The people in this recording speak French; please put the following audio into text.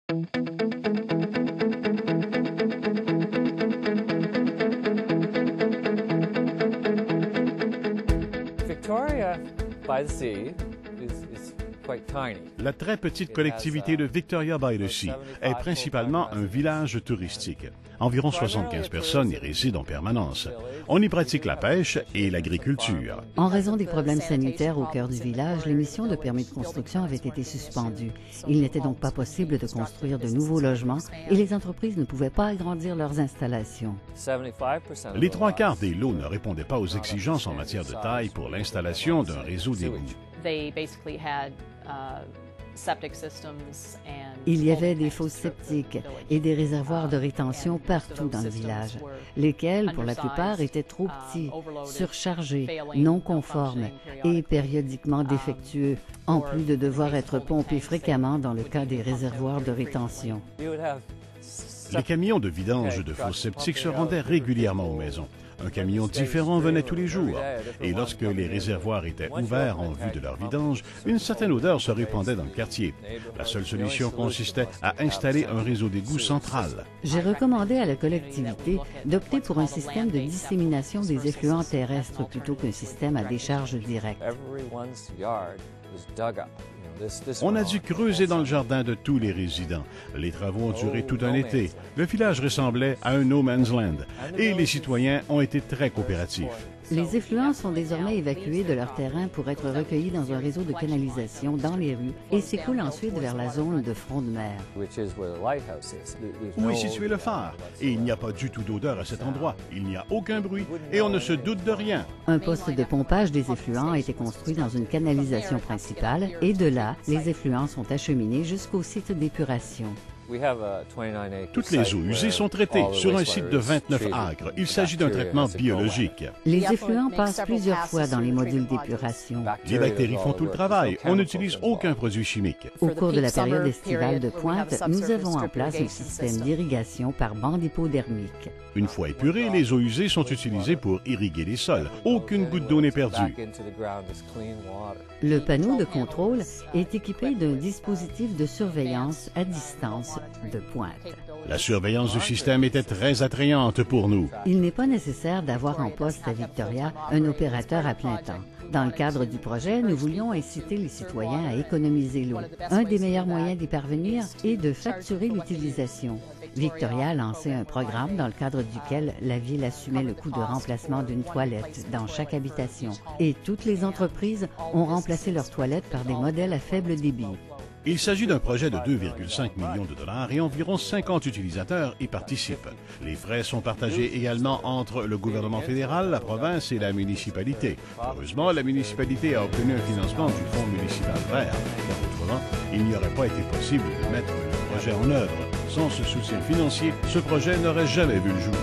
Victoria by the Sea is quite tiny. La très petite collectivité de Victoria by the Sea est principalement un village touristique. Environ 75 personnes y résident en permanence. On y pratique la pêche et l'agriculture. En raison des problèmes sanitaires au cœur du village, l'émission de permis de construction avait été suspendue. Il n'était donc pas possible de construire de nouveaux logements et les entreprises ne pouvaient pas agrandir leurs installations. Les trois quarts des lots ne répondaient pas aux exigences en matière de taille pour l'installation d'un réseau d'égouts. Il y avait des fosses septiques et des réservoirs de rétention partout dans le village, lesquels, pour la plupart, étaient trop petits, surchargés, non conformes et périodiquement défectueux, en plus de devoir être pompés fréquemment dans le cas des réservoirs de rétention. Les camions de vidange de fosses septiques se rendaient régulièrement aux maisons. Un camion différent venait tous les jours. Et lorsque les réservoirs étaient ouverts en vue de leur vidange, une certaine odeur se répandait dans le quartier. La seule solution consistait à installer un réseau d'égouts central. J'ai recommandé à la collectivité d'opter pour un système de dissémination des effluents terrestres plutôt qu'un système à décharge directe. On a dû creuser dans le jardin de tous les résidents. Les travaux ont duré tout un été. Le village ressemblait à un no man's land et les citoyens ont été très coopératifs. Les effluents sont désormais évacués de leur terrain pour être recueillis dans un réseau de canalisation dans les rues et s'écoulent ensuite vers la zone de front de mer. Où est situé le phare? Et il n'y a pas du tout d'odeur à cet endroit. Il n'y a aucun bruit et on ne se doute de rien. Un poste de pompage des effluents a été construit dans une canalisation principale et de là, les effluents sont acheminés jusqu'au site d'épuration. Toutes les eaux usées sont traitées sur un site de 29 acres. Il s'agit d'un traitement biologique. Les effluents passent plusieurs fois dans les modules d'épuration. Les bactéries font tout le travail. On n'utilise aucun produit chimique. Au cours de la période estivale de pointe, nous avons en place un système d'irrigation par bande hypodermique. Une fois épurées, les eaux usées sont utilisées pour irriguer les sols. Aucune goutte d'eau n'est perdue. Le panneau de contrôle est équipé d'un dispositif de surveillance à distance de pointe. La surveillance du système était très attrayante pour nous. Il n'est pas nécessaire d'avoir en poste à Victoria un opérateur à plein temps. Dans le cadre du projet, nous voulions inciter les citoyens à économiser l'eau. Un des meilleurs moyens d'y parvenir est de facturer l'utilisation. Victoria a lancé un programme dans le cadre duquel la ville assumait le coût de remplacement d'une toilette dans chaque habitation. Et toutes les entreprises ont remplacé leurs toilettes par des modèles à faible débit. Il s'agit d'un projet de 2,5 millions de dollars et environ 50 utilisateurs y participent. Les frais sont partagés également entre le gouvernement fédéral, la province et la municipalité. Heureusement, la municipalité a obtenu un financement du Fonds municipal vert. Autrement, il n'y aurait pas été possible de mettre le projet en œuvre. Sans ce soutien financier, ce projet n'aurait jamais vu le jour.